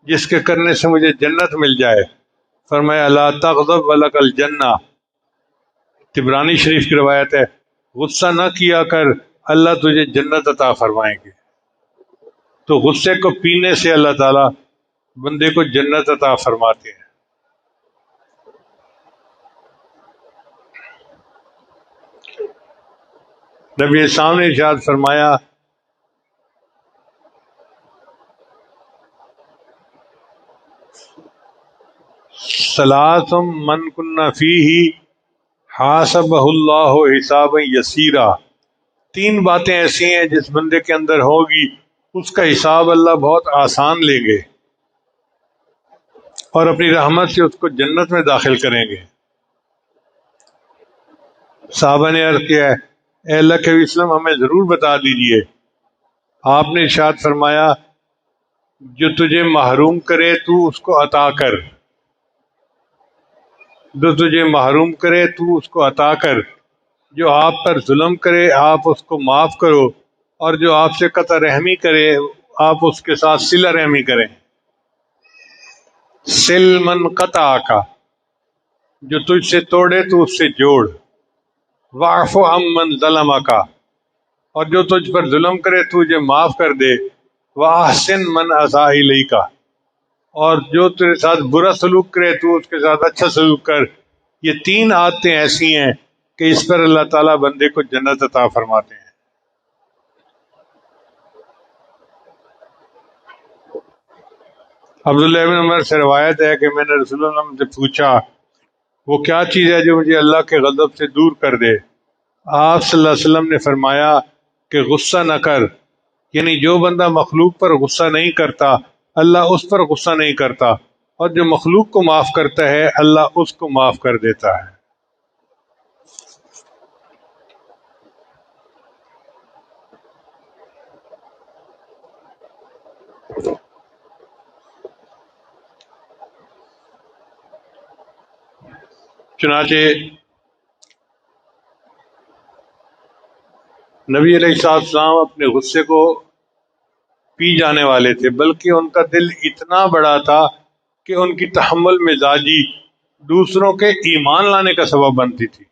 جس کے کرنے سے مجھے جنت مل جائے۔ فرمایا لا تغضب ولک الجنہ، طبرانی شریف کی روایت ہے، غصہ نہ کیا کر، اللہ تجھے جنت عطا فرمائیں گے۔ تو غصے کو پینے سے اللہ تعالیٰ بندے کو جنت عطا فرماتے ہیں۔ نبی السلام نے ارشاد فرمایا ثلاث من کن فیہ حاسبہ اللہ حسابا یسیرا، تین باتیں ایسی ہیں جس بندے کے اندر ہوگی اس کا حساب اللہ بہت آسان لیں گے اور اپنی رحمت سے اس کو جنت میں داخل کریں گے۔ صحابہ نے عرض کیا ہے اے اللہ کے وسلم، ہمیں ضرور بتا دیجئے۔ آپ نے ارشاد فرمایا جو تجھے محروم کرے تو اس کو عطا کر، جو تجھے محروم کرے تو اس کو عطا کر، جو آپ پر ظلم کرے آپ اس کو معاف کرو، اور جو آپ سے قطع رحمی کرے آپ اس کے ساتھ صلہ رحمی کریں۔ سل من قطع کا، جو تجھ سے توڑے تو اس سے جوڑ، واعف عن من ظلم کا، اور جو تجھ پر ظلم کرے تجھے معاف کر دے، واحسن من اساء الیک، اور جو تیرے ساتھ برا سلوک کرے تو اس کے ساتھ اچھا سلوک کر۔ یہ تین عادتیں ایسی ہیں کہ اس پر اللہ تعالیٰ بندے کو جنت عطا فرماتے ہیں۔ عبداللہ بن عمر سے روایت ہے کہ میں نے رسول اللہ سے پوچھا وہ کیا چیز ہے جو مجھے اللہ کے غضب سے دور کر دے؟ آپ صلی اللہ علیہ وسلم نے فرمایا کہ غصہ نہ کر، یعنی جو بندہ مخلوق پر غصہ نہیں کرتا اللہ اس پر غصہ نہیں کرتا، اور جو مخلوق کو معاف کرتا ہے اللہ اس کو معاف کر دیتا ہے۔ چنانچہ نبی علیہ السلام اپنے غصے کو پی جانے والے تھے، بلکہ ان کا دل اتنا بڑا تھا کہ ان کی تحمل مزاجی دوسروں کے ایمان لانے کا سبب بنتی تھی۔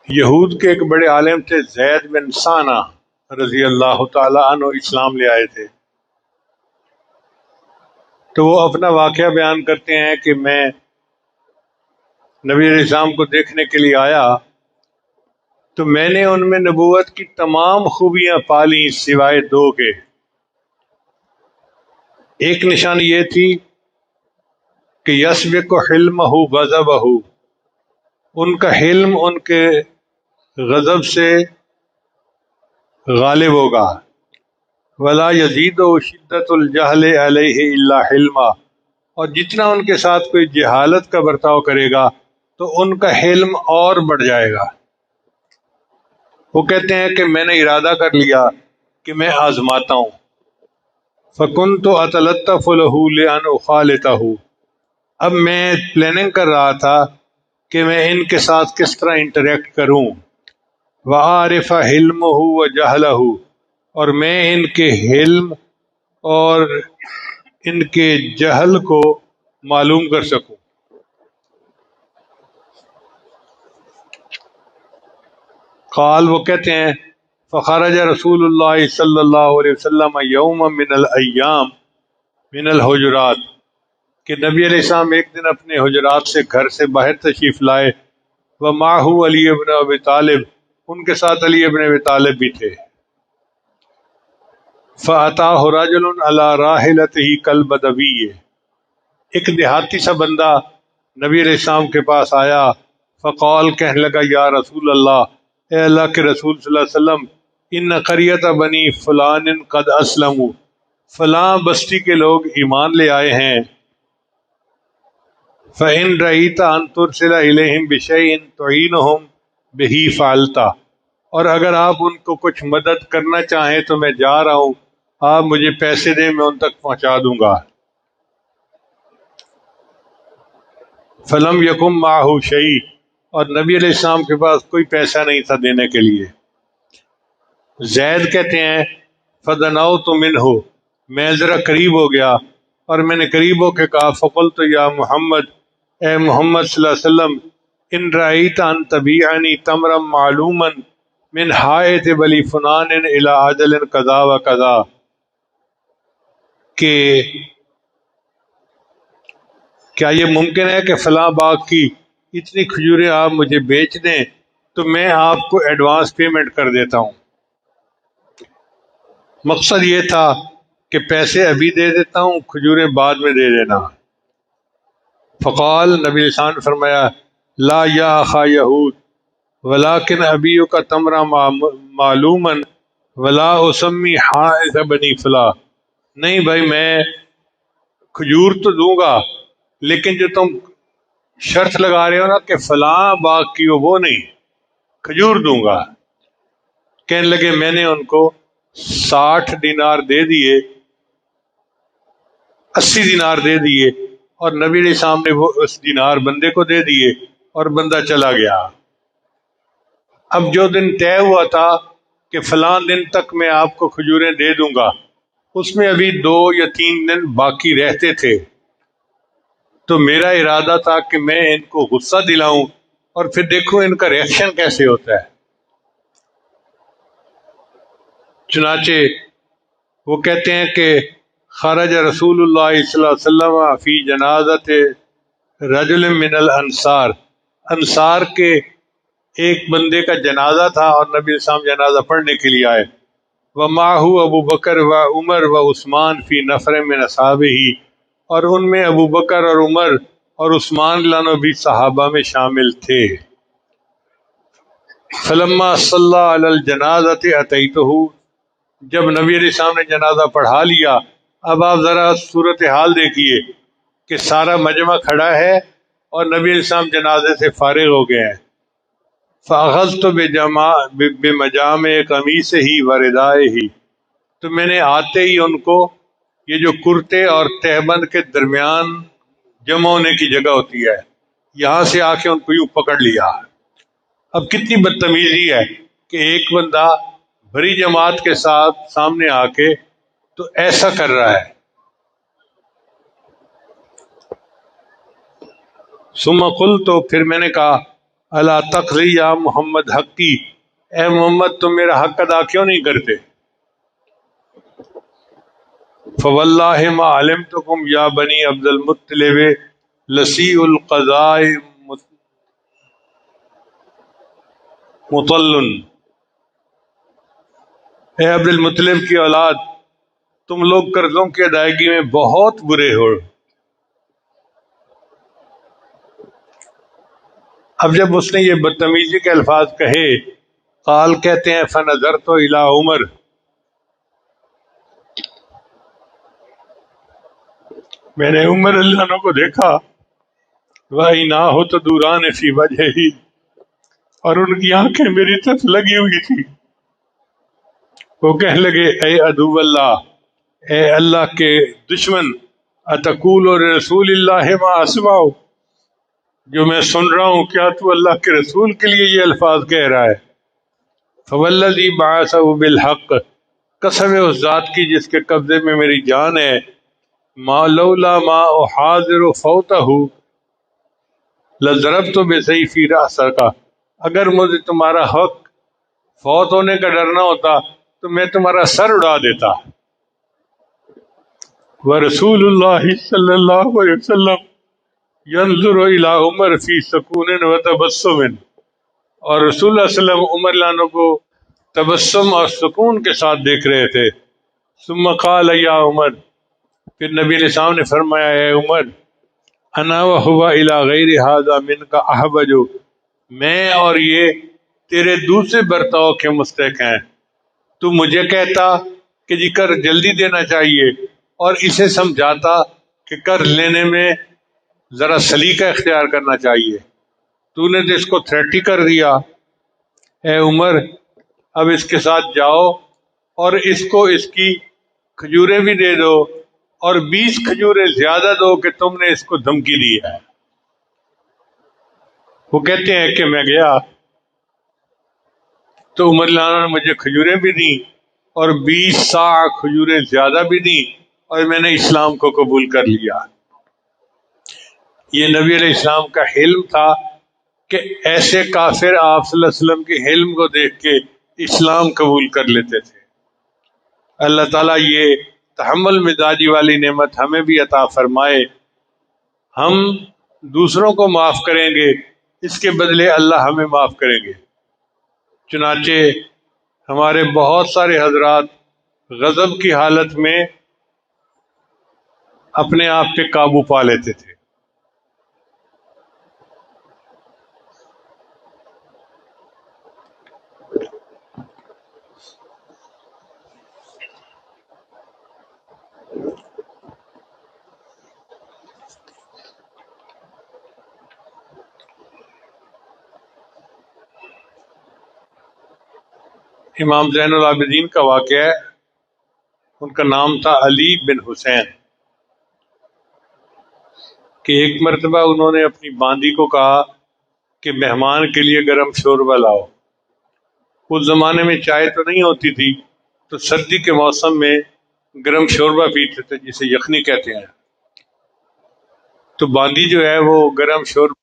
یہود کے ایک بڑے عالم تھے زید بن ثانہ رضی اللہ تعالی عنہ، اسلام لے آئے تھے. تو وہ اپنا واقعہ بیان کرتے ہیں کہ میں نبی علیہ السلام کو دیکھنے کے لیے آیا تو میں نے ان میں نبوت کی تمام خوبیاں پالی سوائے دو کے. ایک نشانی یہ تھی کہ یسبق حلمہ غضبہ، ان کا حلم ان کے غضب سے غالب ہوگا. ولا یزید شدت الجہل علیہ الا حلما، اور جتنا ان کے ساتھ کوئی جہالت کا برتاؤ کرے گا تو ان کا حلم اور بڑھ جائے گا. وہ کہتے ہیں کہ میں نے ارادہ کر لیا کہ میں آزماتا ہوں. فکنت اتلطف له لان اخالطه، اب میں پلاننگ کر رہا تھا کہ میں ان کے ساتھ کس طرح انٹریکٹ کروں. وعارف حلمہ وجہلہ، اور میں ان کے حلم اور ان کے جہل کو معلوم کر سکوں. قال، وہ کہتے ہیں فخرج رسول اللہ صلی اللہ علیہ وسلم یوم من الایام من الحجرات، کہ نبی علیہ السلام ایک دن اپنے حجرات سے گھر سے باہر تشریف لائے. ومعہ علی ابن ابی طالب، ان کے ساتھ علی ابن ابی طالب بھی تھے. فأتاہ رجل علی راحلتہ کالبدوی، ایک دیہاتی سا بندہ نبی علیہ السلام کے پاس آیا. فقال، کہنے لگا یا رسول اللہ، اے اللہ کے رسول صلی اللہ علیہ وسلم، ان قریۃ بنی فلان قد اسلموا، فلاں بستی کے لوگ ایمان لے آئے ہیں. فإن رأیت ان ترسل الیہم بشیء تعینہم بہ فعلت، اور اگر آپ ان کو کچھ مدد کرنا چاہیں تو میں جا رہا ہوں، آپ مجھے پیسے دیں، میں ان تک پہنچا دوں گا. فلم یکم معہ شیء، اور نبی علیہ السلام کے پاس کوئی پیسہ نہیں تھا دینے کے لیے. زید کہتے ہیں فدنوت منہ، میں ذرا قریب ہو گیا اور میں نے قریب ہو کے کہا فقلت یا محمد، اے محمد صلی اللہ علیہ وسلم، ان رأیت ان تبیعنی تمرا معلوما من حائط بلی فنان الی اجل قضا و قضا، کہ کیا یہ ممکن ہے کہ فلاں باغ کی اتنی کھجوریں آپ مجھے بیچ دیں تو میں آپ کو ایڈوانس پیمنٹ کر دیتا ہوں. مقصد یہ تھا کہ پیسے ابھی دے دیتا ہوں، کھجوریں بعد میں دے دینا. فقال، نبی السلام نے فرمایا لا یا اخا یہود ولیکن ابیو کا تمرا معلوما ولا اسمی حائط بنی فلاں، نہیں بھائی، میں کھجور تو دوں گا لیکن جو تم شرط لگا رہے ہو نا کہ فلاں باغ کی وہ نہیں، کھجور دوں گا. کہنے لگے میں نے ان کو 60 دینار دے دیے، 80 دینار دے دیے، اور نبی علیہ السلام نے وہ اس دینار بندے کو دے دیے اور بندہ چلا گیا. اب جو دن طے ہوا تھا کہ فلاں دن تک میں آپ کو کھجوریں دے دوں گا، اس میں ابھی 2 یا 3 دن باقی رہتے تھے. تو میرا ارادہ تھا کہ میں ان کو غصہ دلاؤں اور پھر دیکھوں ان کا ریئیکشن کیسے ہوتا ہے. چنانچہ وہ کہتے ہیں کہ خرج رسول اللہ صلی اللہ علیہ وسلم فی جنازت رجل من الانصار، انصار کے ایک بندے کا جنازہ تھا اور نبی السلام جنازہ پڑھنے کے لیے آئے. ومعہ ابو بکر و عمر و عثمان فی نفر من اصحابہ، اور ان میں ابو بکر اور عمر اور عثمان لانو بھی صحابہ میں شامل تھے. فلما صلی علی الجنازۃ اتیتہ، جب نبی علیہ السلام نے جنازہ پڑھا لیا، اب آپ ذرا صورتحال دیکھیے کہ سارا مجمع کھڑا ہے اور نبی علیہ السلام جنازے سے فارغ ہو گئے ہیں. فاخذت بمجامع قمیصہ وردائہ، تو میں نے آتے ہی ان کو، یہ جو کرتے اور تہبند کے درمیان جمع ہونے کی جگہ ہوتی ہے، یہاں سے آ کے ان کو یوں پکڑ لیا. اب کتنی بدتمیزی ہے کہ ایک بندہ بڑی جماعت کے ساتھ سامنے آ کے تو ایسا کر رہا ہے. ثم قلت، تو پھر میں نے کہا الا تقضی یا محمد حقی، اے محمد تم میرا حق ادا کیوں نہیں کرتے؟ فواللہ ما علمتکم یا بنی عبد المطلب لسیء القضاء مطل. اے عبد المطلب کی اولاد، تم لوگ قرضوں کی ادائیگی میں بہت برے ہو. اب جب اس نے یہ بدتمیزی کے الفاظ کہے، قال کہتے ہیں فنظرت الی عمر، میں نے عمر اللہ عنہ کو دیکھا، وعیناہ تدوران فی وجہہ، اور ان کی آنکھیں میری طرف لگی ہوئی تھی. وہ کہنے لگے اے عدو اللہ، اے اللہ کے دشمن، اتقول رسول اللہ ما اسمع، جو میں سن رہا ہوں کیا تو اللہ کے رسول کے لیے یہ الفاظ کہہ رہا ہے؟ فوالذی بعثہ بالحق، قسم ہے اس ذات کی جس کے قبضے میں میری جان ہے، ما لولا ما احاذر فوتہ لضربت بسیفی رأسک، اگر مجھے تمہارا حق فوت ہونے کا ڈر نہ ہوتا تو میں تمہارا سر اڑا دیتا. ورسول اللہ صلی اللہ علیہ وسلم ینظر الی عمر فی سکون و تبسم، اور رسول اللہ صلی اللہ علیہ وسلم عمر عنہ کو تبسم اور سکون کے ساتھ دیکھ رہے تھے. ثم قال یا عمر، پھر نبی علیہ السلام نے فرمایا اے عمر، انا وهو الی غیر ھذا منک احوج، میں اور یہ تیرے دوسرے برتاؤ کے مستحق ہیں. تو مجھے کہتا کہ جی کر جلدی دینا چاہیے، اور اسے سمجھاتا کہ کر لینے میں ذرا سلیقہ اختیار کرنا چاہیے. تو نے تو اس کو تھریٹ ہی کر دیا. اے عمر، اب اس کے ساتھ جاؤ اور اس کو اس کی کھجوریں بھی دے دو، اور 20 کھجوریں زیادہ دو کہ تم نے اس کو دھمکی دی ہے. وہ کہتے ہیں کہ میں گیا تو عمر لانا نے مجھے کھجوریں بھی دیں اور 20 صاع کھجوریں زیادہ بھی دیں، اور میں نے اسلام کو قبول کر لیا. یہ نبی علیہ السلام کا حلم تھا کہ ایسے کافر آپ صلی اللہ علیہ وسلم کے حلم کو دیکھ کے اسلام قبول کر لیتے تھے. اللہ تعالیٰ یہ تحمل مزاجی والی نعمت ہمیں بھی عطا فرمائے. ہم دوسروں کو معاف کریں گے، اس کے بدلے اللہ ہمیں معاف کریں گے. چنانچہ ہمارے بہت سارے حضرات غضب کی حالت میں اپنے آپ پہ قابو پا لیتے تھے. امام زین العابدین کا واقعہ ہے. ان کا نام تھا علی بن حسین، کہ ایک مرتبہ انہوں نے اپنی باندی کو کہا کہ مہمان کے لیے گرم شوربہ لاؤ. اس زمانے میں چائے تو نہیں ہوتی تھی، تو سردی کے موسم میں گرم شوربہ پیتے تھے جسے یخنی کہتے ہیں. تو باندی جو ہے وہ گرم شوربہ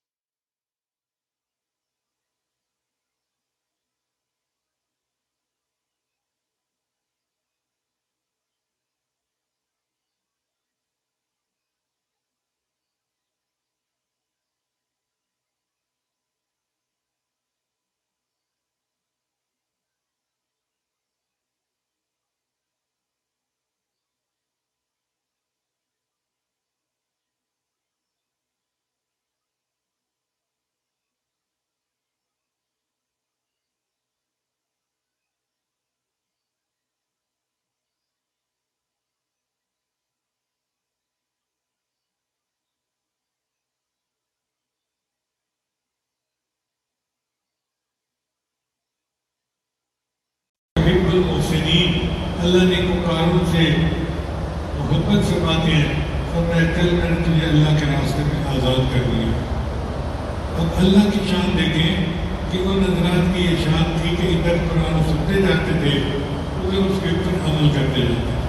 المحسنین، اللہ نے کو قانون سے محبت فرماتے ہیں. فرمایا چل میں نے تجھے اللہ کے راستے میں آزاد کر دیا. اب اللہ کی شان دیکھیں کہ وہ نظرات کی یہ شان تھی کہ ادھر قرآن سنتے جاتے تھے، ادھر اس کے اوپر عمل کرتے جاتے تھے.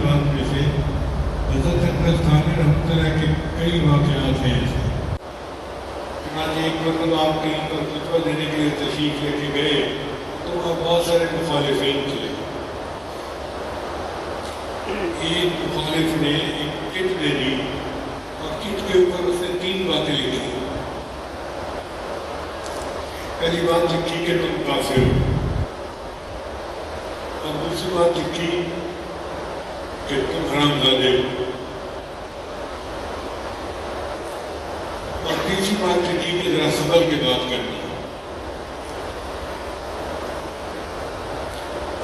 واقعات میں سے حضرت اقدس ثانی رحمۃ اللہ کے کئی واقعات ہیں ایسے. چنانچہ ایک مرتبہ آپ کہیں پر خطبہ دینے کے لیے تشریف لے کے گئے تو وہاں بہت سارے مخالفین تھے. ایک مخالف نے ایک کٹ دے دی اور کٹ کے اوپر اس نے 3 باتیں لکھی. پہلی بات لکھی کہ تم کافر ہو، اور دوسری بات لکھی کہ تم حرامزادے ہو، اور تیسری بات لکھی کہ ذرا صبر کے بات کرنا.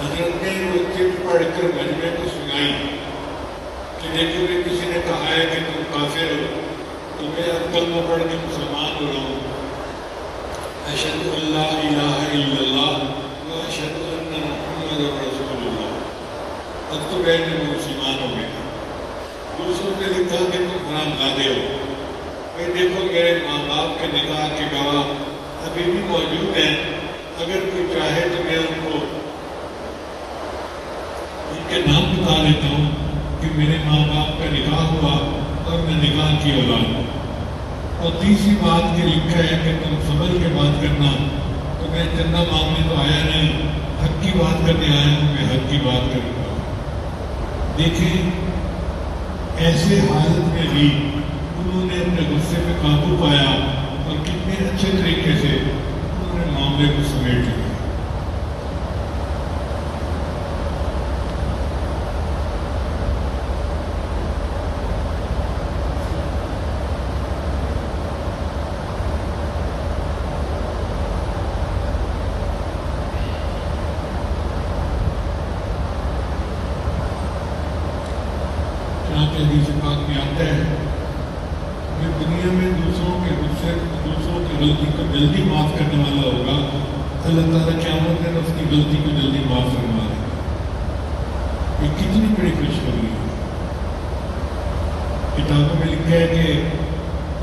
حضرت نے وہ چٹ پڑھ کر مجمع کو سنائی کہ دیکھو کہ کسی نے کہا ہے کہ تم کافر ہو تو میں اب کلمہ پڑھ کے مسلمان ہو رہا ہوں. اشہد ان لا الہ الا اللہ و اشہد ان محمد رسول اللہ. اب تو میں مسلمان ہو گیا. دوسروں نے لکھا کہ تم حرامزادے ہو. بھائی دیکھو میرے ماں باپ کے نکاح کے گواہ ابھی بھی موجود ہیں، اگر کوئی چاہے تو میں ان کو ان کے نام بتا دیتا ہوں کہ میرے ماں باپ کا نکاح ہوا اور میں نکاح کی اولاد ہوں. اور تیسری بات یہ لکھا ہے کہ تم صبر کے بات کرنا، تو میں چندہ مانگنے تو آیا نہیں، حق کی بات کرنے آیا ہوں، میں حق کی بات کروں گا. دیکھیں ایسے حالت میں بھی انہوں نے اپنے غصے پہ قابو پایا اور کتنے اچھے طریقے سے انہوں نے معاملے کو سمیٹ لیا. حدیث پاک میں آتا ہے کہ دنیا میں دوسروں کے غصے دوسروں کی غلطی کو جلدی معاف کرنے والا ہوگا، اللہ تعالیٰ قیامت میں اس کی غلطی کو جلدی معاف فرما دے گا. یہ کتنی بڑی خوشخبری ہے. کتابوں میں لکھا ہے کہ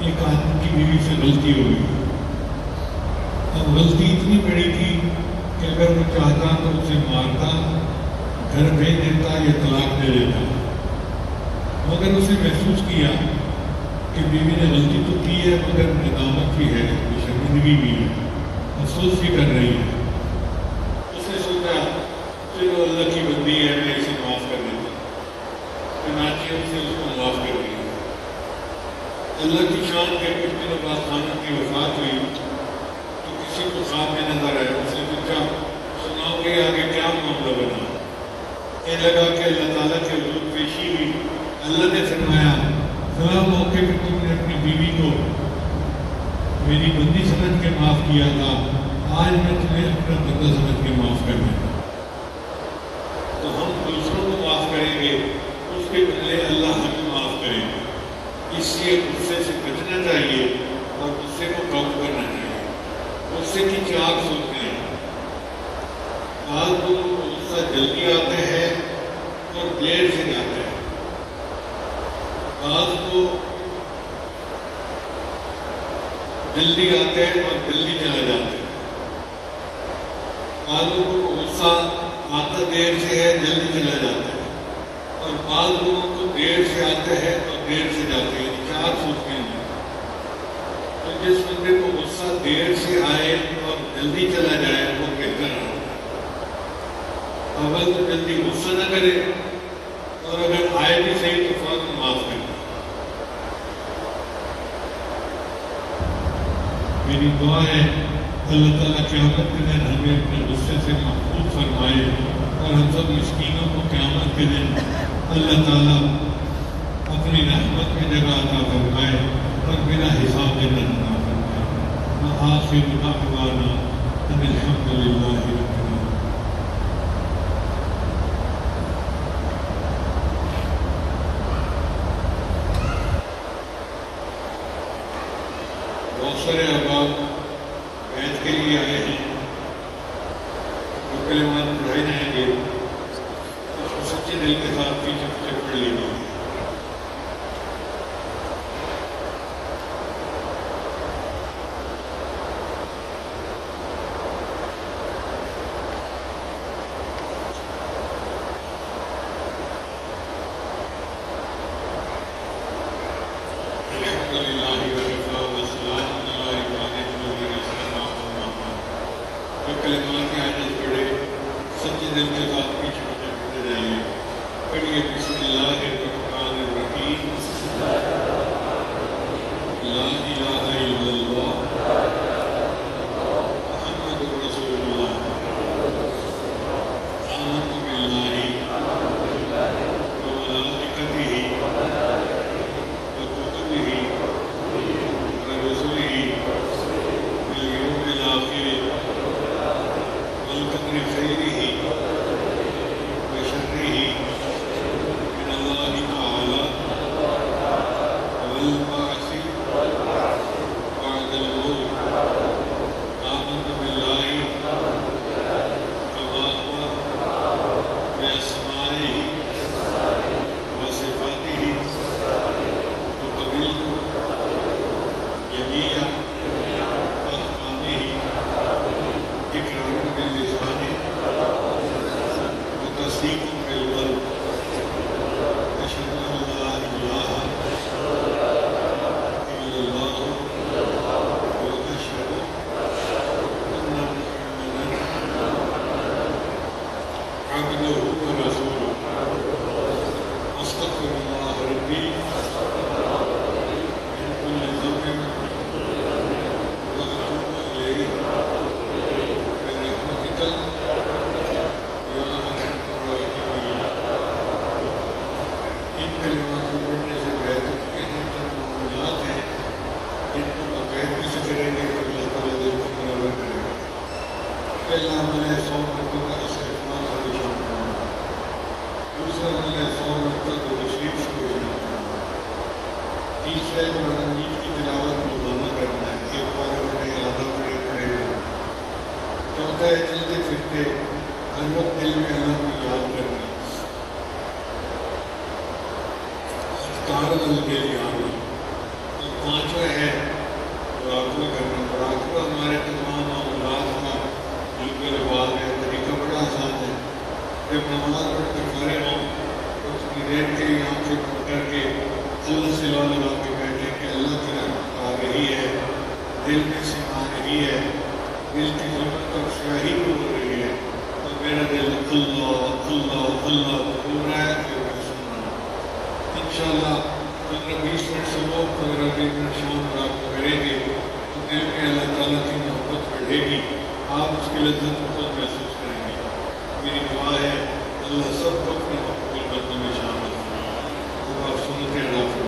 ایک آدمی کی بیوی سے غلطی ہو گئی. اب غلطی اتنی بڑی تھی کہ اگر وہ چاہتا تو اسے مارتا، گھر بھیج دیتا یا طلاق دے دیتا، مگر اسے محسوس کیا کہ بیوی نے غلطی تو کی ہے مگر ندامت بھی ہے، شرمندگی بھی ہے، افسوس بھی کر رہی ہے. اس نے سوچا چلو اللہ کی بندی ہے میں اسے معاف کر دیتا. چنانچہ اس نے اس کو معاف کر دیا. اللہ کی شان کے کچھ دنوں بعد خانم کی وفات ہوئی تو کسی کو خواب میں نظر آیا. اس نے پوچھا سناؤ گے آگے کیا معاملہ بنا؟ یہ لگا کہ اللہ تعالیٰ کے حضور پیشی ہوئی. اللہ نے فرمایا فلاں موقع پہ تم نے اپنی بیوی کو میری بندی سمجھ کے معاف کیا تھا، آج میں تمہیں اپنا بندہ سمجھ کے معاف کر دیتا. تو ہم دوسروں کو معاف کریں گے اس کے بدلے اللہ ہمیں معاف کرے گا. اس لیے غصے سے بچنا چاہیے اور غصے کو قابو کرنا چاہیے. غصے کی 4 صورتیں ہیں. بعض لوگوں کو غصہ جلدی آتا ہے اور دیر سے جاتا ہے. بعض کو جلدی آتے ہیں اور جلدی چلا جاتے ہیں. بعض لوگوں کو غصہ آتا دیر سے ہے، جلدی چلا جاتا ہے، اور بعض لوگوں کو دیر سے آتا ہے اور دیر سے جاتے ہیں. 4 صورتیں ہیں. تو جس بندے کو غصہ دیر سے آئے اور جلدی چلا جائے وہ بہتر ہے. اول تو جلدی غصہ نہ کرے اور اگر آئے بھی صحیح تو فوراً معاف کرے. میری دعا ہے اللہ تعالیٰ قیامت کے دن ہمیں اپنے غصے سے محفوظ فرمائے اور ہم سب مسکینوں کو قیامت کے دن اللہ تعالیٰ اپنی رحمت میں جگہ عطا فرمائے اور بلا حساب جنت عطا فرمائے. وآخر دعوانا ان الحمد للہ رب العالمین. بہت سارے احباب بیعت کے لیے آئے ہیں، جو کلمات پڑھائے جائیں گے اس کو سچے دل کے ساتھ پیچھے پیچھے پڑھ لیجیے. للہ وکفیٰ وسلام علی عبادہ الذین اصطفیٰ اما بعد۔ جو کلمات عاجز پڑھے سچے دل کے ساتھ پیچھے پیچھے جائیے۔ پڑھیے بسم اللہ الرحمن الرحیم۔ لا الہ الا اللہ محمد رسول اللہ۔ آمنت باللہ وملائکتہ وکتبہ ورسلہ والیوم الآخر والقدر خیرہ وشرہ من اللہ تعالی والبعث بعد الموت۔ آمنت باللہ وما هو بأسمائہ وصفاتہ وقبلت جميع أحكامه إقرارا باللسان وتصديقا بالقلب۔ أشهد أن لا إله إلا الله وأشهد أن محمدا عبده ورسوله۔ أستغفر الله ربي من كل ذنب وأتوب إليه برحمتك يا أرحم الراحمين۔ ان کلمات کو پڑھنے سے بہتر کے اندر معاملات ہیں جن کو باقاعدگی سے کریں گے تو اللہ تعالیٰ دل کو منور کرے گا۔ پہلا عمل ہے 100 مرتبہ کا استغفار اور اشارہ کرنا۔ دوسرا عمل ہے 100 مرتبہ درود شریف کو اشارہ کرنا۔ تیسرا قرآن مجید کی تلاوت روزانہ کرنا ہے، ایک بار پڑھے آدھا پڑھے پڑھے کرنا۔ چوتھا ہے چلتے پھرتے ہر وقت دل میں اللہ کو یاد کرنا۔ اذکار دل یاد ہے۔ اور پانچواں ہے مراقبہ کرنا۔ مراقبہ ہمارے تمام معاملات کا حلق لباس ہے، طریقہ بڑا آسان ہے۔ جب نماز پڑھ کر فارغ ہوں تو اس کی دیر کے لیے آنکھیں بند کر کے اللہ سے لا لگا کے بیٹھیں کہ اللہ کی رحمت آ رہی ہے، دل میں سما رہی ہے، دل کی ضرورت اور سیاہی ہو رہی ہے، تو میرا دل اللہ اللہ اللہ بول رہا ہے، پھر میں سن رہا ہوں۔ انشاءاللہ 15-20 منٹ صبح 15-20 منٹ شام مراقبہ کریں گے تو دل میں اللہ تعالیٰ کی محبت بڑھے گی، آپ اس کی لذت کو خود محسوس کریں گے۔ میری دعا ہے اللہ سب کو اپنی